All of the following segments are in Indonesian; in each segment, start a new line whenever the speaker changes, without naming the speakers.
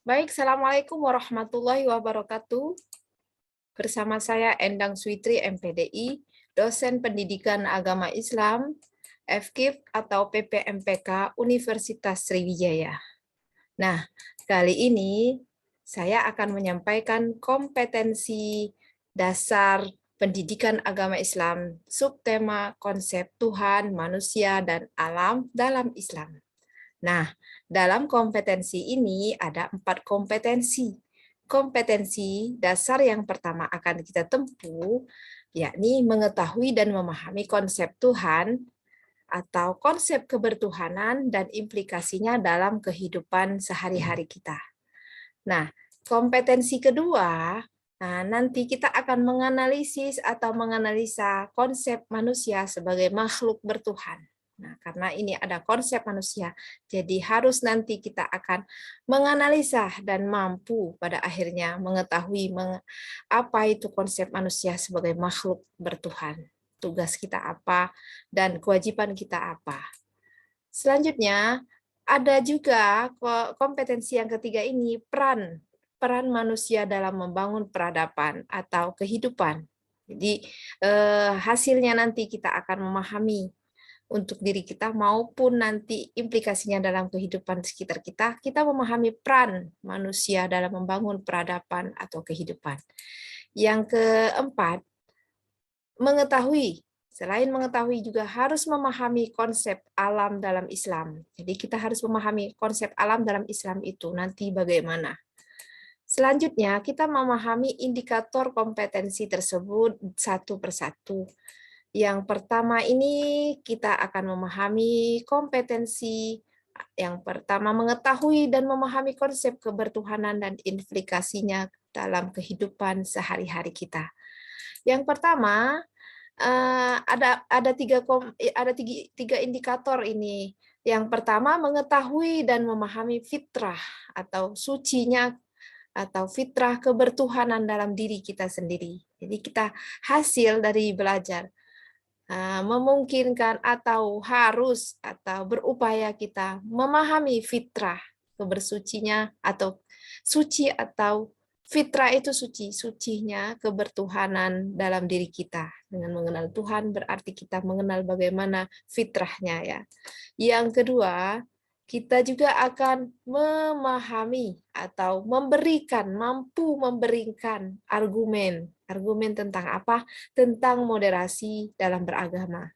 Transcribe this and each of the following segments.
Baik, Assalamualaikum warahmatullahi wabarakatuh. Bersama saya Endang Switri, MPDI, dosen pendidikan agama Islam, FKIP atau PPMPK Universitas Sriwijaya. Nah, kali ini saya akan menyampaikan kompetensi dasar pendidikan agama Islam, subtema konsep Tuhan, manusia, dan alam dalam Islam. Nah, dalam kompetensi ini ada 4 kompetensi. Kompetensi dasar yang pertama akan kita tempuh, yakni mengetahui dan memahami konsep Tuhan atau konsep kebertuhanan dan implikasinya dalam kehidupan sehari-hari kita. Nah, kompetensi kedua, nanti kita akan menganalisis atau menganalisa konsep manusia sebagai makhluk bertuhan. Nah, karena ini ada konsep manusia, jadi harus nanti kita akan menganalisa dan mampu pada akhirnya mengetahui apa itu konsep manusia sebagai makhluk bertuhan. Tugas kita apa dan kewajiban kita apa. Selanjutnya, ada juga kompetensi yang ketiga ini, peran manusia dalam membangun peradaban atau kehidupan. Jadi hasilnya nanti kita akan memahami untuk diri kita maupun nanti implikasinya dalam kehidupan sekitar kita, kita memahami peran manusia dalam membangun peradaban atau kehidupan. Yang keempat, mengetahui. Selain mengetahui juga harus memahami konsep alam dalam Islam. Jadi kita harus memahami konsep alam dalam Islam itu nanti bagaimana. Selanjutnya kita memahami indikator kompetensi tersebut satu persatu. Yang pertama ini kita akan memahami kompetensi yang pertama mengetahui dan memahami konsep kebertuhanan dan implikasinya dalam kehidupan sehari-hari kita. Yang pertama ada tiga indikator ini. Yang pertama mengetahui dan memahami fitrah atau sucinya atau fitrah kebertuhanan dalam diri kita sendiri. Jadi kita hasil dari belajar memungkinkan atau harus atau berupaya kita memahami fitrah kebersucinya atau suci atau fitrah itu suci, sucinya kebertuhanan dalam diri kita. Dengan mengenal Tuhan berarti kita mengenal bagaimana fitrahnya ya. Yang kedua, kita juga akan memahami atau mampu memberikan argumen. Argumen tentang apa? Tentang moderasi dalam beragama.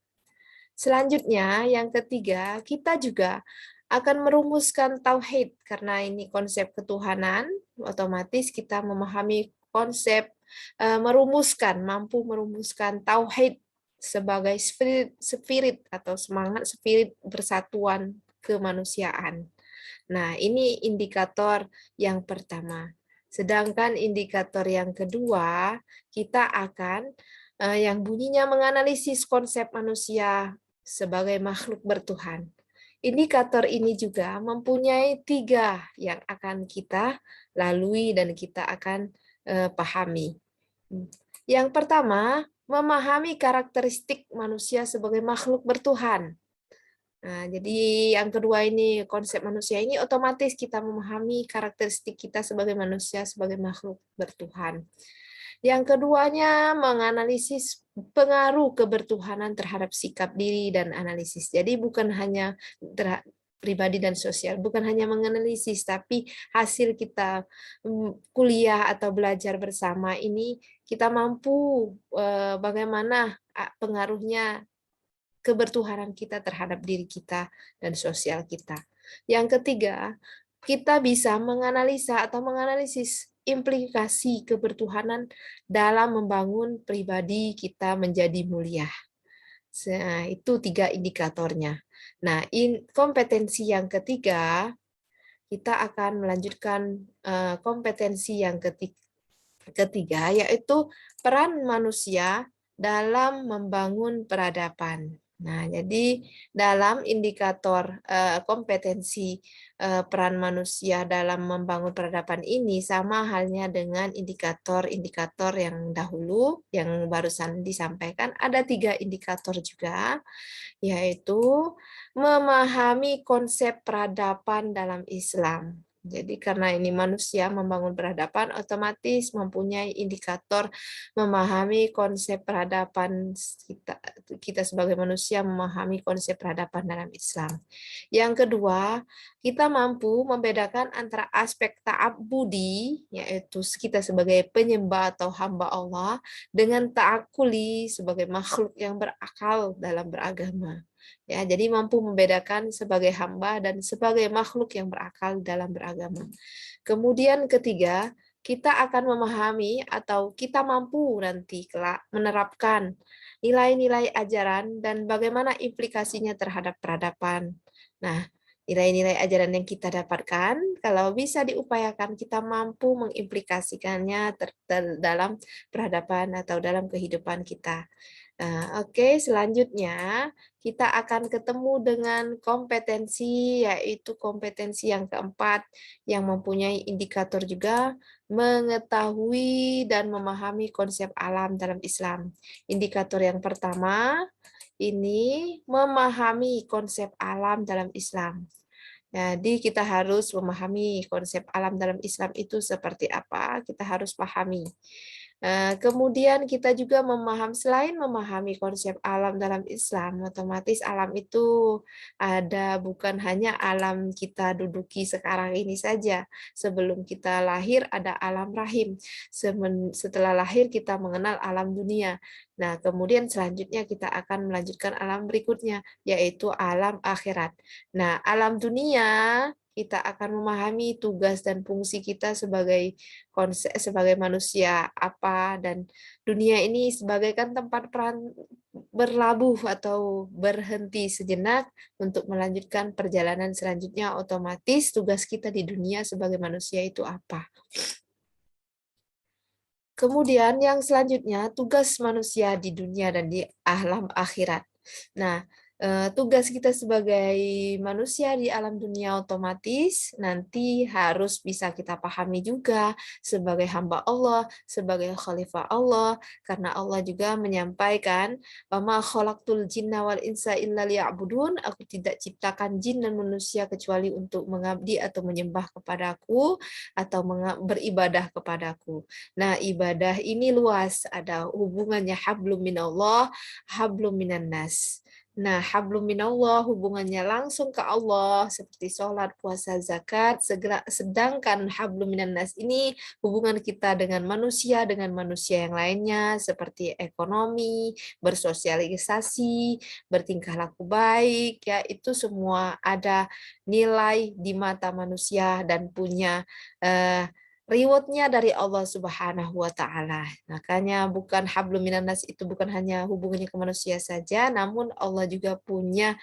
Selanjutnya, yang ketiga, kita juga akan merumuskan tauhid karena ini konsep ketuhanan, otomatis kita memahami konsep mampu merumuskan tauhid sebagai spirit atau semangat spirit persatuan kemanusiaan. Nah, ini indikator yang pertama. Sedangkan indikator yang kedua, kita akan yang bunyinya menganalisis konsep manusia sebagai makhluk bertuhan. Indikator ini juga mempunyai 3 yang akan kita lalui dan kita akan pahami. Yang pertama, memahami karakteristik manusia sebagai makhluk bertuhan. Nah, jadi yang kedua ini konsep manusia ini otomatis kita memahami karakteristik kita sebagai manusia, sebagai makhluk bertuhan. Yang keduanya menganalisis pengaruh kebertuhanan terhadap sikap diri dan analisis. Jadi bukan hanya pribadi dan sosial, bukan hanya menganalisis, tapi hasil kita kuliah atau belajar bersama ini kita mampu bagaimana pengaruhnya kebertuhanan kita terhadap diri kita dan sosial kita. Yang ketiga, kita bisa menganalisa atau menganalisis implikasi kebertuhanan dalam membangun pribadi kita menjadi mulia. Nah, itu 3 indikatornya. Nah, kompetensi yang ketiga, kita akan melanjutkan kompetensi yang ketiga, yaitu peran manusia dalam membangun peradaban. Nah, jadi dalam indikator kompetensi peran manusia dalam membangun peradaban ini sama halnya dengan indikator-indikator yang dahulu, yang barusan disampaikan, ada 3 indikator juga, yaitu memahami konsep peradaban dalam Islam. Jadi karena ini manusia membangun peradaban, otomatis mempunyai indikator memahami konsep peradaban kita sebagai manusia memahami konsep peradaban dalam Islam. Yang kedua, kita mampu membedakan antara aspek ta'abbudi, yaitu kita sebagai penyembah atau hamba Allah, dengan ta'akuli sebagai makhluk yang berakal dalam beragama. Ya, jadi mampu membedakan sebagai hamba dan sebagai makhluk yang berakal dalam beragama. Kemudian ketiga, kita akan memahami atau kita mampu nanti kelak menerapkan nilai-nilai ajaran dan bagaimana implikasinya terhadap peradaban. Nah, nilai-nilai ajaran yang kita dapatkan, kalau bisa diupayakan, kita mampu mengimplikasikannya dalam peradaban atau dalam kehidupan kita. Nah, oke, selanjutnya kita akan ketemu dengan kompetensi, yaitu kompetensi yang keempat, yang mempunyai indikator juga, mengetahui dan memahami konsep alam dalam Islam. Indikator yang pertama, ini memahami konsep alam dalam Islam. Jadi kita harus memahami konsep alam dalam Islam itu seperti apa, kita harus pahami. Kemudian kita juga selain memahami konsep alam dalam Islam, otomatis alam itu ada bukan hanya alam kita duduki sekarang ini saja. Sebelum kita lahir ada alam rahim. Setelah lahir kita mengenal alam dunia. Nah, kemudian selanjutnya kita akan melanjutkan alam berikutnya, yaitu alam akhirat. Nah, alam dunia kita akan memahami tugas dan fungsi kita sebagai manusia apa, dan dunia ini sebagaikan tempat berlabuh atau berhenti sejenak untuk melanjutkan perjalanan selanjutnya. Otomatis tugas kita di dunia sebagai manusia itu apa. Kemudian yang selanjutnya, tugas manusia di dunia dan di alam akhirat. Nah, tugas kita sebagai manusia di alam dunia otomatis nanti harus bisa kita pahami juga sebagai hamba Allah, sebagai khalifah Allah, karena Allah juga menyampaikan, "Wama khalaqtul jinna wal insa illa liya'budun." Aku tidak ciptakan jin dan manusia kecuali untuk mengabdi atau menyembah kepadaku atau beribadah kepadaku. Nah, ibadah ini luas, ada hubungannya hablum minallah, hablum minan nas. Nah, hablum minallah hubungannya langsung ke Allah seperti sholat, puasa, zakat. Sedangkan hablum minan nas ini hubungan kita dengan manusia yang lainnya seperti ekonomi, bersosialisasi, bertingkah laku baik, ya itu semua ada nilai di mata manusia dan punya reward-nya dari Allah Subhanahu wa taala. Makanya bukan hablum minan nas itu bukan hanya hubungannya ke manusia saja, namun Allah juga punya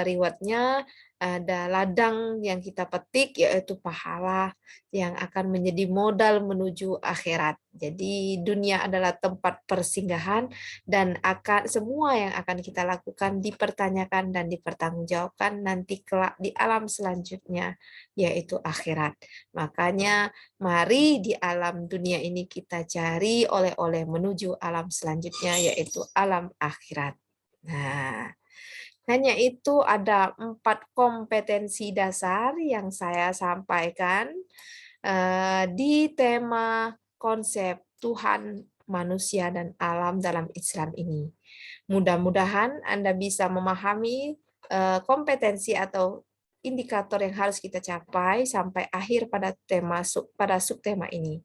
reward-nya, ada ladang yang kita petik yaitu pahala yang akan menjadi modal menuju akhirat. Jadi dunia adalah tempat persinggahan dan semua yang akan kita lakukan dipertanyakan dan dipertanggungjawabkan nanti kelak di alam selanjutnya yaitu akhirat. Makanya mari di alam dunia ini kita cari oleh-oleh menuju alam selanjutnya, yaitu alam akhirat. Nah, hanya itu ada 4 kompetensi dasar yang saya sampaikan di tema konsep Tuhan, manusia, dan alam dalam Islam ini. Mudah-mudahan Anda bisa memahami kompetensi atau indikator yang harus kita capai sampai akhir pada subtema ini.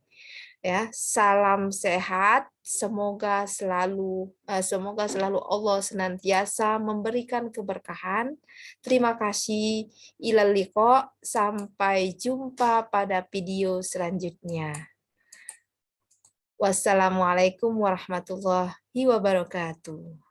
Ya, salam sehat. Semoga selalu Allah senantiasa memberikan keberkahan. Terima kasih. Ilal liqa. Sampai jumpa pada video selanjutnya. Wassalamualaikum warahmatullahi wabarakatuh.